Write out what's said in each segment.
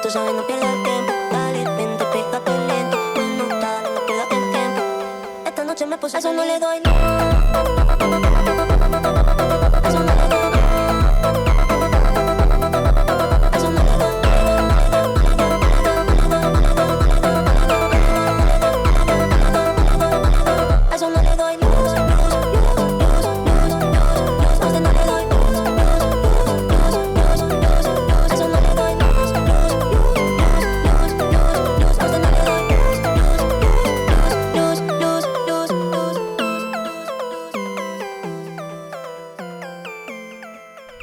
tú sabes, no pierdas el tiempo. Dale, vente, pégate lento. No, dale, no pierdas el tiempo. Esta noche me puse, a eso no le doy. Eso no le doy.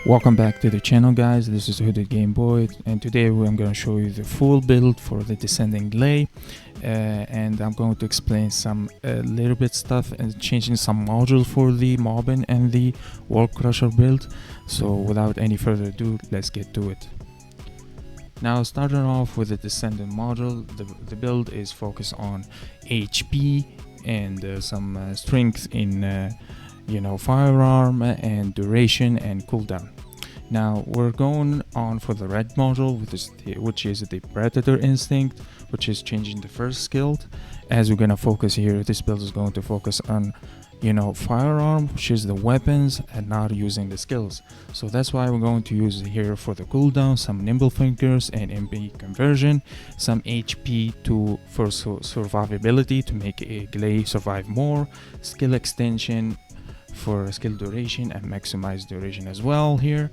Welcome back to the channel, guys. This is Hooded Game Boy, and today I'm going to show you the full build for the descending Gley, and I'm going to explain some little bit stuff and changing some modules for the mobbing and the wall crusher build. So without any further ado, let's get to it. Now, starting off with the descending module, the build is focused on HP and some strength in firearm and duration and cooldown. Now we're going on for the red module, which is the Predator Instinct, which is changing the first skill. As we're gonna focus here, this build is going to focus on firearm, which is the weapons, and not using the skills. So that's why we're going to use here for the cooldown some nimble fingers and MP conversion, some HP for survivability to make a Gley survive more, skill extension for skill duration and maximize duration as well here,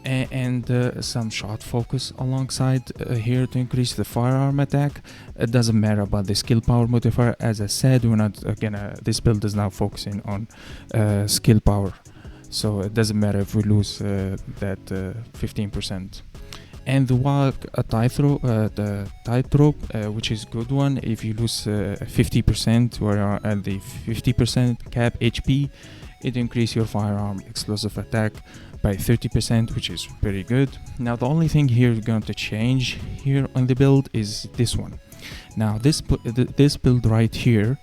and some shot focus alongside here to increase the firearm attack. It doesn't matter about the skill power modifier. As I said, we're not this build is now focusing on skill power, so it doesn't matter if we lose that 15%. And the wild tightrope, which is good one. If you lose 50%, where at the 50% cap HP, it increases your firearm explosive attack by 30%, which is pretty good. Now the only thing here going to change here on the build is this one. Now this build right here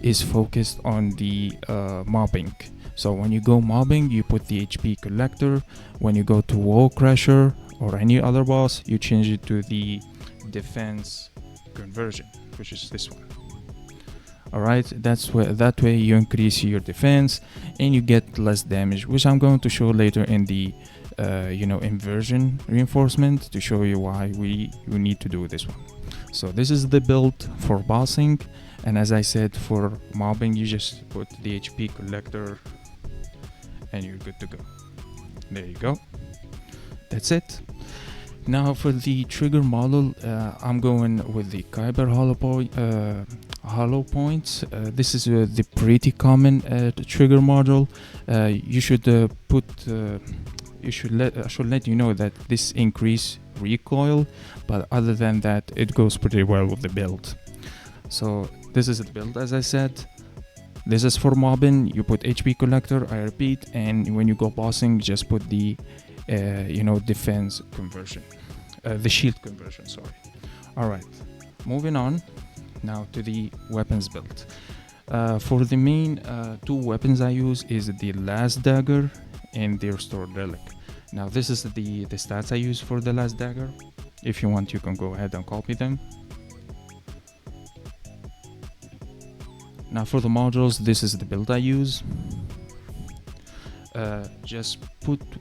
is focused on the mobbing. So when you go mobbing, you put the HP collector. When you go to wall crusher or any other boss, you change it to the defense conversion, which is this one. Alright, that way you increase your defense and you get less damage, which I'm going to show later in the inversion reinforcement to show you why we need to do this one. So this is the build for bossing, and as I said, for mobbing you just put the HP collector and you're good to go. There you go. That's it. Now for the trigger model, I'm going with the Kyber hollow points. This is the pretty common trigger module. You should I should let you know that this increase recoil, but other than that it goes pretty well with the build. So this is the build, as I said. This is for mobbing. You put HP collector, I repeat, and when you go bossing, just put the defense conversion, the shield conversion, sorry. Alright, moving on now to the weapons build. For the main two weapons I use is the last dagger and the restored relic. Now this is the stats I use for the last dagger. If you want, you can go ahead and copy them. Now for the modules, this is the build I use.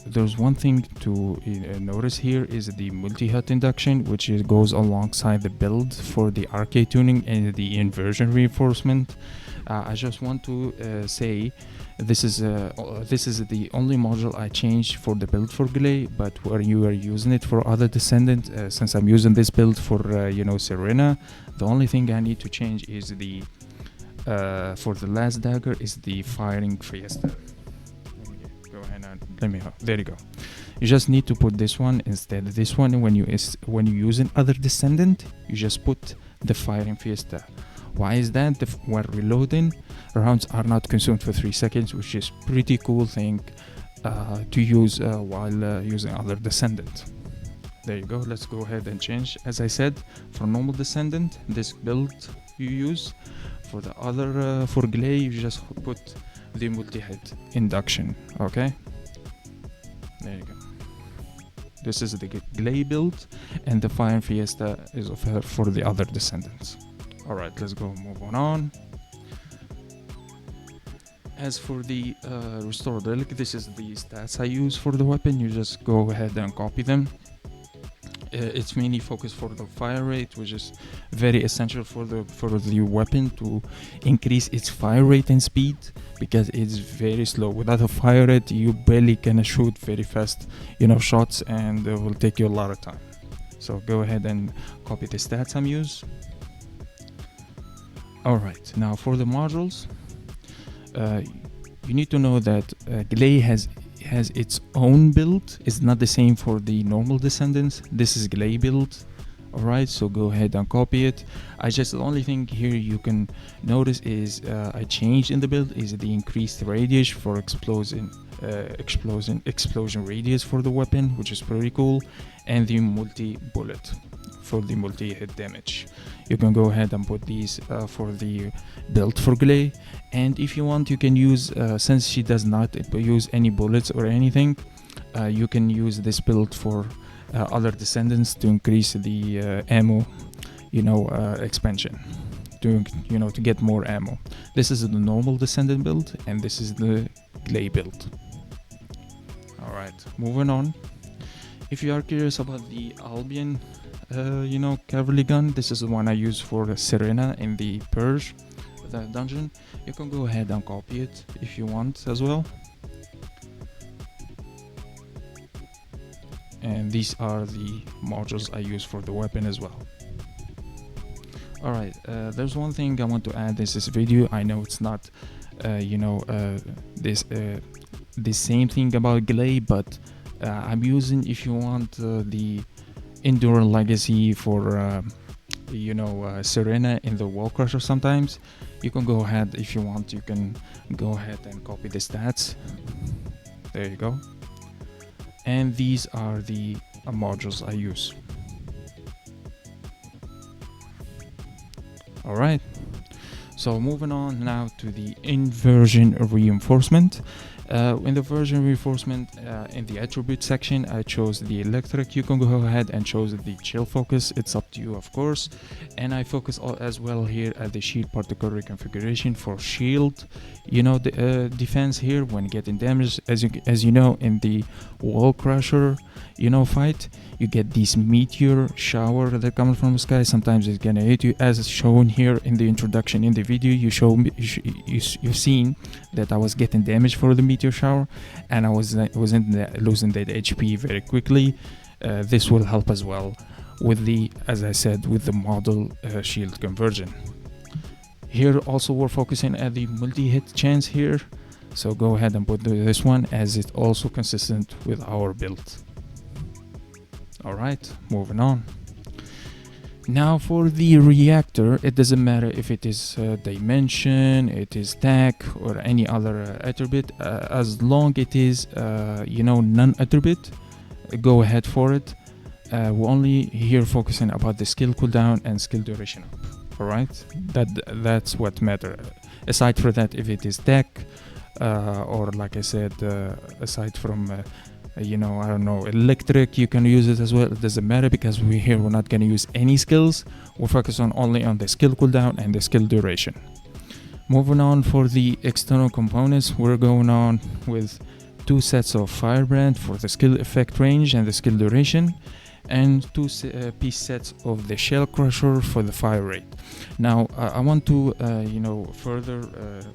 There's one thing to notice here is the multi-hit induction, which goes alongside the build for the Arche Tuning and the Inversion Reinforcement. I just want to say this is the only module I changed for the build for Gley, but where you are using it for other descendant, since I'm using this build for Serena, the only thing I need to change is the for the last dagger is the firing fiesta. There you go. You just need to put this one instead of this one. When you use another descendant, you just put the firing fiesta. Why is that? When reloading, rounds are not consumed for 3 seconds, which is pretty cool thing to use while using other descendant. There you go. Let's go ahead and change. As I said, for normal descendant, this build you use. For the other for Gley, you just put the multi-hit induction. Okay. There you go. This is the Gley build, and the Fire and Fiesta is for the other descendants. Alright, let's go move on. As for the Restored Relic, this is the stats I use for the weapon. You just go ahead and copy them. It's mainly focused for the fire rate, which is very essential for the weapon to increase its fire rate and speed, because it's very slow. Without a fire rate, you barely can shoot very fast, shots, and it will take you a lot of time. So go ahead and copy the stats I'm using. Alright, now for the modules, you need to know that Gley has its own build. It's not the same for the normal descendants. This is Gley build. Alright, so go ahead and copy it. The only thing here you can notice is I changed in the build is the increased radius for explosion radius for the weapon, which is pretty cool, and the multi-bullet for the multi-hit damage. You can go ahead and put these for the build for Gley, and if you want, you can use, since she does not use any bullets or anything, you can use this build for other descendants to increase the ammo, expansion, to get more ammo. This is the normal descendant build, and this is the Gley build. Alright, moving on. If you are curious about the Albion cavalry gun, this is the one I use for Serena in the Purge, the dungeon. You can go ahead and copy it if you want as well. And these are the modules I use for the weapon as well. Alright, there's one thing I want to add in this video. I know it's not the same thing about Gley, but I'm using, if you want, the Endure Legacy for Serena in the Wall Crusher. Sometimes you can go ahead, if you want, you can go ahead and copy the stats. There you go. And these are the modules I use. Alright, so moving on now to the Inversion Reinforcement. In the version reinforcement, in the attribute section, I chose the electric. You can go ahead and choose the chill focus. It's up to you, of course. And I focus as well here at the shield particle reconfiguration for shield, the defense here when getting damaged. As you know, in the Wall Crusher, fight, you get this meteor shower that comes from the sky. Sometimes it's gonna hit you, as shown here in the introduction in the video. You've seen that I was getting damage for the meteor shower, and I wasn't losing that HP very quickly. This will help as well with the, as I said, with the model shield conversion. Here also we're focusing at the multi-hit chance here, so go ahead and put this one, as it's also consistent with our build. Alright, moving on. Now for the reactor, it doesn't matter if it is dimension, it is tech, or any other attribute, as long it is non-attribute, go ahead for it. We're only here focusing about the skill cooldown and skill duration up. Alright, that's what matter. Aside from that, if it is tech, or like I said, aside from I don't know, electric, you can use it as well. It doesn't matter, because we're not going to use any skills. We're focused only on the skill cooldown and the skill duration. Moving on for the external components, we're going on with 2 sets of Firebrand for the skill effect range and the skill duration, and 2 piece sets of the Shell Crusher for the fire rate. Now I want to further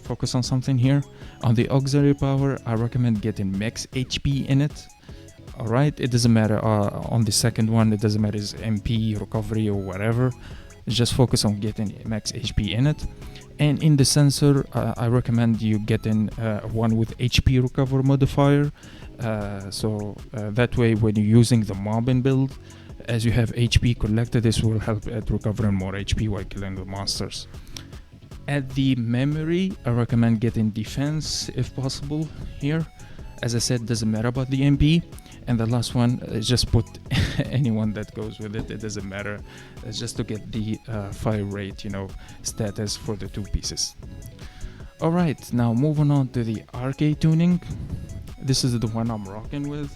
focus on something here. On the auxiliary power, I recommend getting max HP in it. Alright, it doesn't matter on the second one, it doesn't matter, is MP, recovery, or whatever. Just focus on getting max HP in it. And in the sensor, I recommend you getting one with HP recover modifier. So that way, when you're using the mobbing build, as you have HP collected, this will help at recovering more HP while killing the monsters. At the memory, I recommend getting defense if possible here. As I said, doesn't matter about the MP. And the last one, just put anyone that goes with it. It doesn't matter. It's just to get the fire rate, status for the 2 pieces. Alright, now moving on to the Arche Tuning. This is the one I'm rocking with.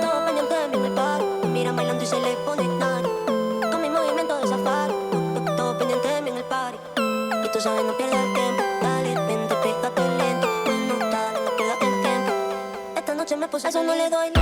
Todo pendiente de mí en el party. Me miran bailando y se le pone nani. Con mi movimiento de safari. Todo pendiente de mí en el party. Y tú sabes, no pierdas el tiempo. Dale, vente, pégate lento. Bueno, dale, no pierdas el tiempo. Esta noche me puse, a eso no le doy.